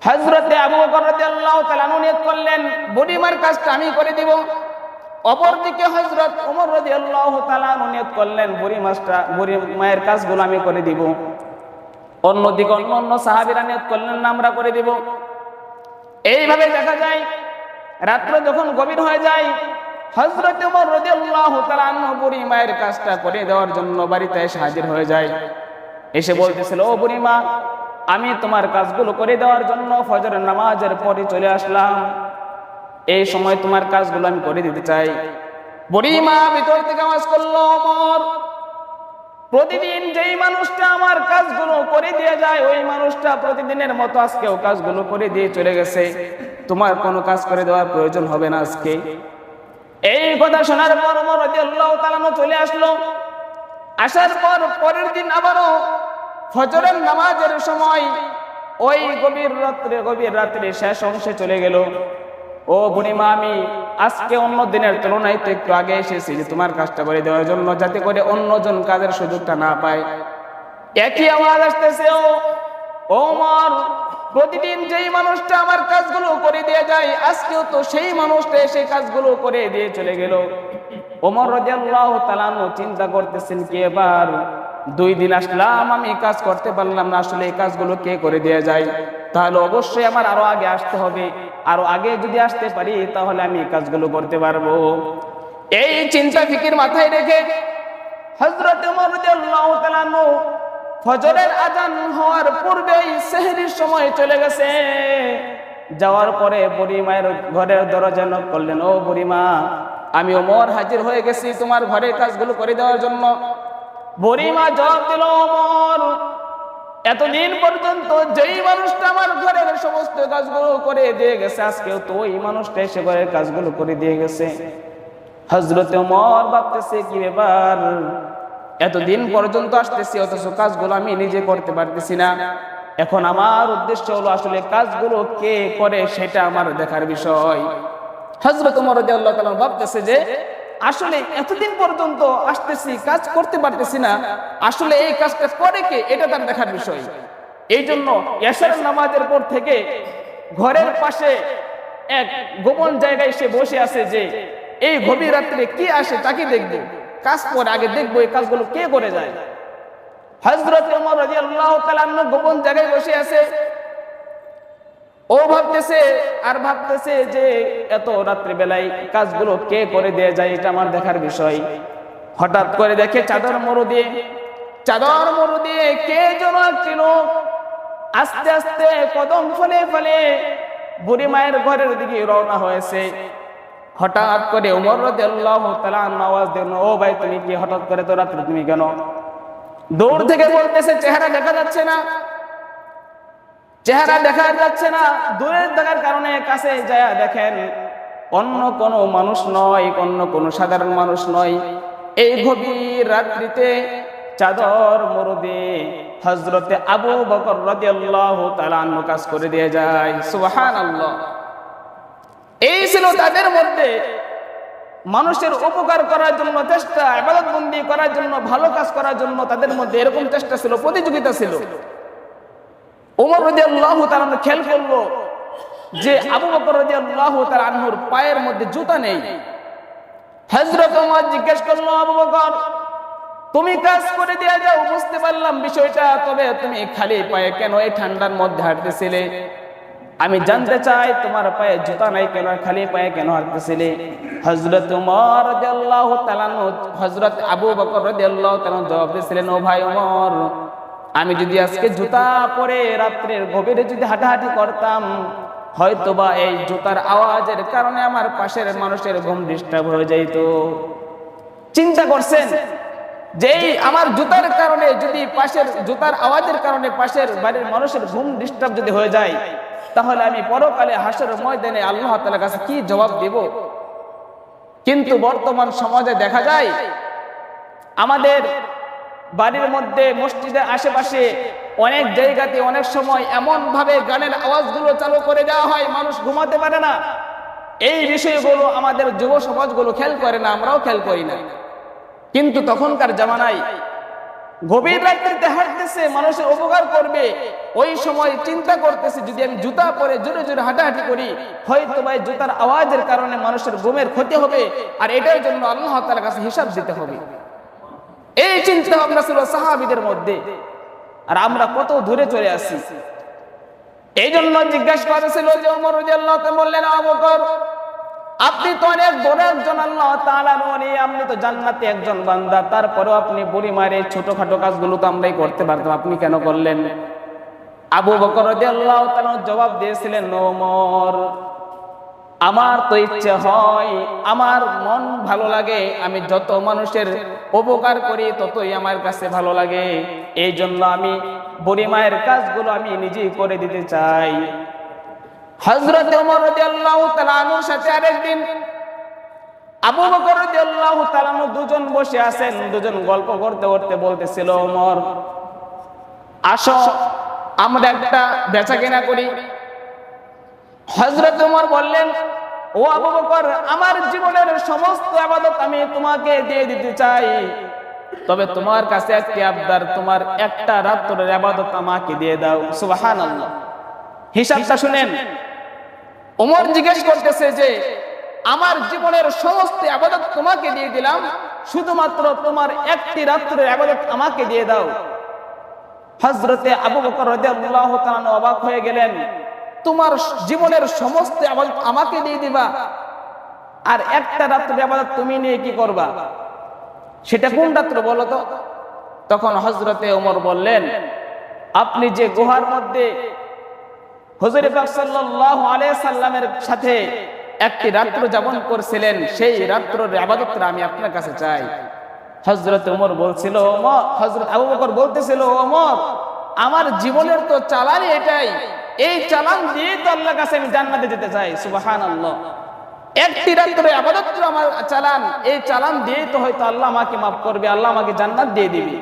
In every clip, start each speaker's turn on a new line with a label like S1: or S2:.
S1: হযরতে আবু বকর রাদিয়াল্লাহু তাআলা নিয়ত করলেন বুড়িমার কাজটা আমি করে দিব। অপরদিকে হযরত ওমর রাদিয়াল্লাহু তাআলা নিয়ত করলেন বুড়ি মায়ের কাজগুলো আমি করে দিব। অন্যদিকে অন্য সাহাবীরা নিয়ত করলেন না আমরা করে দিব। এইভাবে দেখা যায় রাত্র যখন গভীর হয়ে যায় হযরত ওমর রাদিয়াল্লাহু তাআলা বুড়ি মায়ের কাজটা করে দেওয়ার জন্য বাড়িতে এসে হাজির হয়ে যায়। এসে বলতেছিল, ও বুড়ি মা, আমি তোমার কাজগুলো করে দেওয়ার জন্য ফজরের নামাজের পরে চলে আসলাম। এই সময় তোমার কাজগুলো আমি করে দিতে চাই। বুড়ি মা ভিতর থেকে আওয়াজ করলো, ওমর, প্রতিদিন যেই মানুষটা আমার কাজগুলো করে দিয়ে যায় ওই মানুষটা প্রতিদিনের মতো আজকেও কাজগুলো করে দিয়ে চলে গেছে। তোমার কোনো কাজ করে দেওয়ার প্রয়োজন হবে না আজকে। এই কথা শোনার পর ওমর রাদিয়াল্লাহু তাআলা চলে আসলো। আসার পর পরের দিন আবারও ফজরের নামাজের সময় ওই গভীর রাত্রে শেষ অংশে চলে গেল। ও বুড়িমা, আমি আজকে অন্য দিনের তুলনায় তো একটু আগে এসেছি যে তোমার কাজটা করে দেওয়ার জন্য, যাতে করে অন্যজন কাজের সুযোগটা না পায়। একই আওয়াজ আসতেছে, ও ওমর, প্রতিদিন যেই মানুষটা আমার কাজগুলো করে দিয়ে যায় আজকেও তো সেই মানুষটা এসে কাজগুলো করে দিয়ে চলে গেল। ওমর রাদিয়াল্লাহু তাআলা চিন্তা করতেছেন কি এবার 2 দিন আসলাম আমি কাজ করতে পারলাম না, আসলে এই কাজগুলো কে করে দিয়ে যায়, তাহলে অবশ্যই আমার আরো আগে আসতে হবে। আরো আগে যদি আসতে পারি তাহলে আমি এই কাজগুলো করতে পারবো। এই চিন্তা ফিকির মাথায় রেখে হযরত ওমর রাদিয়াল্লাহু তাআলা ফজরের আজান হওয়ার পূর্বেই সেহরির সময় চলে গেছে। যাওয়ার পরে বুড়ি মায়ের ঘরের দরজা নক করলেন, ও বুড়ি মা, আমি ওমর হাজির হয়ে গেছি তোমার ঘরের কাজগুলো করে দেওয়ার জন্য। বুড়ি মা জবাব দিল, ওমর, এতদিন পর্যন্ত যেই মানুষটা আমার ঘরের সমস্ত কাজগুলো করে দিয়ে গেছে আজকেও তো ওই মানুষটা এসে ঘরের কাজগুলো করে দিয়ে গেছে। হযরত ওমর ভাবতেছে কি ব্যাপার, এতদিন পর্যন্ত আসতেছি অথচ কাজগুলো আমি নিজে করতে পারতেছি না। এখন আমার উদ্দেশ্য হলো আসলে কাজগুলো কে করে সেটা আমার দেখার বিষয়। হযরত ওমর রাদিয়াল্লাহু তাআলা ভাবতেছে যে আসলে এতদিন পর্যন্ত আসতেছি কাজ করতে পারতেছি না, আসলে এই কাজটা করে কে এটা তার দেখার বিষয়। এই জন্য এশারের নামাজের পর থেকে ঘরের পাশে এক গোপন জায়গায় সে বসে আছে যে এই গভীর রাত্রে কি আসে তাকে দেখবো, কাজ করে আগে দেখবো এই কাজগুলো কে করে যায়। হযরত ওমর রাদিয়াল্লাহু তাআলা গোপন জায়গায় বসে আছে। ও ভাবতেছে যে এত রাত্রি বেলায় কাজগুলো কে করে দিয়ে যায় এটা আমার দেখার বিষয়। হঠাৎ করে দেখে চাদর মোড় দিয়ে কে যেন একটি লোক আস্তে আস্তে কদম ফলে ফলে বুড়ি মায়ের ঘরের দিকে রওনা হয়েছে। হঠাৎ করে ওমর রাদিয়াল্লাহু তাআলা আওয়াজ দিলেন, ও ভাই, তুমি কি হঠাৎ করে তো রাত্রে তুমি কেন? দূর থেকে বলতেছে, চেহারা দেখা যাচ্ছে না। দূরের দেখার কারণে কাছে যায় দেখেন অন্য কোনো মানুষ নয়, অন্য কোনো সাধারণ মানুষ নয়। এই গভীর রাত্রিতে চাদর মোড় দিয়ে হযরতে আবু বকর রাদিয়াল্লাহু তাআলা কাজ করে দিয়ে যায়। সুবহানাল্লাহ। এই ছিল তাদের মধ্যে মানুষের উপকার করার জন্য চেষ্টা, ইবাদতবন্দি করার জন্য, ভালো কাজ করার জন্য তাদের মধ্যে এরকম চেষ্টা ছিল, প্রতিযোগিতা ছিল। ওমর রাদিয়াল্লাহু তাআলা খেয়াল করলো যে আবু বকর রাদিয়াল্লাহু তাআলা আনহুর পায়ের মধ্যে জুতা নেই। হযরত ওমর জিজ্ঞেস করলো, আবু বকর, তুমি কাজ করে দিয়ে যাও, বুঝতে পারলাম বিষয়টা, তবে তুমি খালি পায়ে কেন এই ঠান্ডার মধ্যে হাঁটতেছিলে? আমি জানতে চাই তোমার পায়ে জুতা নাই কেন, খালি পায়ে কেন হাঁটতেছিলে? হযরত ওমর রাদিয়াল্লাহু তাআলা হযরত আবু বকর রাদিয়াল্লাহু তাআলা জবাব দিয়েছিলেন, ও ভাই ওমর, আমি যদি আজকে জুতা পরে রাত্রের গভীরে যদি হাঁটাহাঁটি করতাম হয়তোবা এই জুতার আওয়াজের কারণে আমার পাশের মানুষের ঘুম ডিস্টার্ব হয়ে যেত। চিন্তা করছেন যে আমার জুতার কারণে যদি জুতার আওয়াজের কারণে পাশের বাড়ির মানুষের ঘুম ডিস্টার্ব যদি হয়ে যায় তাহলে আমি পরকালে হাসরের ময়দানে আল্লাহ তাআলার কাছে কি জবাব দেব? কিন্তু বর্তমান সমাজে দেখা যায় আমাদের বাড়ির মধ্যে, মসজিদের আশেপাশে অনেক জায়গাতে অনেক সময় এমন ভাবে গানের আওয়াজগুলো চালু করে দেওয়া হয় মানুষ ঘুমাতে পারে না। এই বিষয়গুলো আমাদের যুব সমাজগুলো খেয়াল করে না, আমরাও খেয়াল করি না। কিন্তু তখনকার জামানায় গভীর রাত্রিতে হাঁটতেছে, মানুষের উপকার করবে, ওই সময় চিন্তা করতেছে যদি আমি জুতা পরে জোরে জোরে হাঁটাহাঁটি করি, হয়তো ভাই জুতার আওয়াজের কারণে মানুষের ঘুমের ক্ষতি হবে, আর এটার জন্য আল্লাহ তাআলার কাছে হিসাব দিতে হবে। এই চিন্তা ভাবনা ছিল সাহাবীদের মধ্যে। আর আমরা কত দূরে চলে আসি। এই জন্য জিজ্ঞাসা করেছিল যে ওমর রাদিয়াল্লাহু তাআলা বললেন, আবু বকর, আপনি তো অনেক বড় একজন আল্লাহ তাআলার ওলি, আপনি তো জান্নাতে একজন বান্দা, তারপরেও আপনি বুড়ি মায়ের ছোটখাটো কাজগুলো তো আমরাই করতে পারতাম, আপনি কেন করলেন? আবু বকর রাদিয়াল্লাহু তাআলা জবাব দিয়েছিলেন, ওমর, আমার তো ইচ্ছে হয়, আমার মন ভালো লাগে, আমি যত মানুষের উপকার করি ততই আমার কাছে ভালো লাগে, এই জন্য আমি বুড়ি মায়ের কাজগুলো আমি নিজেই করে দিতে চাই। হযরত ওমর রাদিয়াল্লাহু তাআলা আনহুর সাথে আরেকদিন আবু বকর রাদিয়াল্লাহু তাআলা আনহু দুজন বসে আছেন, দুজন গল্প করতে করতে বলতেছিল, ওমর, আসো আমরা একটা বেচাকেনা করি। হযরত ওমর বললেন, ও আবু বকর, আমার জীবনের সমস্ত ইবাদত আমি তোমাকে দিয়ে দিতে চাই, তবে তোমার কাছে একটি আবদার, তোমার একটা রাতের ইবাদত আমাকে দিয়ে দাও। সুবহানাল্লাহ। হিসাবটা শুনেন, ওমর জিজ্ঞেস করতেছে যে আমার জীবনের সমস্ত ইবাদত তোমাকে দিয়ে দিলাম, শুধুমাত্র তোমার একটি রাতের ইবাদত আমাকে দিয়ে দাও। হযরতে আবু বকর রাদিয়াল্লাহু তাআলা অবাক হয়ে গেলেন, তোমার জীবনের সমস্ত ইবাদত আমাকে দিয়ে দিবা, আর একটা রাতের ইবাদত তুমি নিয়ে কি করবা? সেটা কোন রাত্র বলো তো? তখন হযরতে ওমর বললেন, আপনি যে গুহার মধ্যে হুজুর পাক সাল্লাল্লাহু আলাইহি সাল্লামের সাথে একটি রাত্র যাপন করেছিলেন, সেই রাত্রের ইবাদতটা আমি আপনার কাছে চাই। হযরত ওমর বলছিল, হযরত আবু বকর বলতেছিল, ওমর, আমার জীবনের তো চালানি এটাই, এই চালান দিয়ে তো আল্লাহর কাছে আমি জান্নাতে যেতে চাই। সুবহানাল্লাহ। একটি রাতের ইবাদত তো আমার চালান, এই চালান দিয়ে তো হয়তো আল্লাহ আমাকে মাফ করবে, আল্লাহ আমাকে জান্নাত দিয়ে দিবে।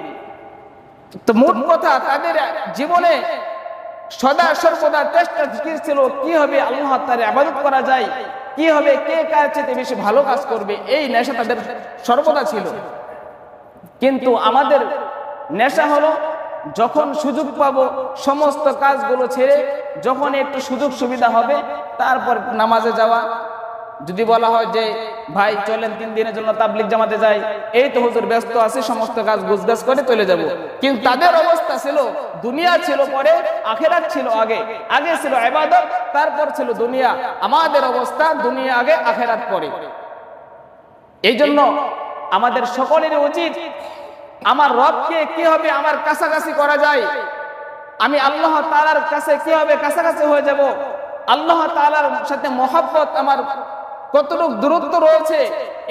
S1: তো মোট কথা, তাদের জীবনে সদা সর্বদা চেষ্টা ছিল কি হবে আল্লাহ তাআলার ইবাদত করা যায়, কি হবে কে কার চেয়ে বেশি ভালো কাজ করবে, এই নেশা তাদের সর্বদা ছিল। কিন্তু আমাদের নেশা হলো যখন সুযোগ পাবো সমস্ত কাজগুলো ছেড়ে, যখন একটু সুযোগ সুবিধা হবে তারপর নামাজে যাওয়া। যদি বলা হয় যে ভাই চলেন 3 দিনের জন্য তাবলীগ জামাতে যাই, এই তো হুজুর ব্যস্ত আছে, সমস্ত কাজ গুজগাছ করে চলে যাব। কিন্তু তাদের অবস্থা ছিল দুনিয়া ছিল পরে, আখিরাত ছিল আগে, আগে ছিল ইবাদত, তারপর ছিল দুনিয়া। আমাদের অবস্থা দুনিয়া আগে আখিরাত পরে। এই জন্য আমাদের সকলের উচিত আমার রবকে কিভাবে আমার কাছাকাছি করা যায়, আমি আল্লাহ তাআলার কাছে কিভাবে কাছাকাছি হয়ে যাব, আল্লাহ তাআলার সাথে মহব্বত আমার কতটুকু দূরত্ব রয়েছে,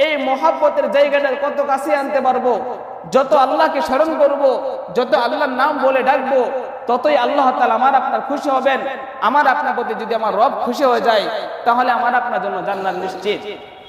S1: এই মহব্বতের জায়গাটার কত কাছে আনতে পারবো। যত আল্লাহকে স্মরণ করব, যত আল্লাহর নাম বলে ডাকবো, ততই আল্লাহ তাআলা আমার আপনার খুশি হবেন। আমার আপনার প্রতি যদি আমার রব খুশি হয়ে যায়, তাহলে আমার আপনার জন্য জান্নাত নিশ্চিত।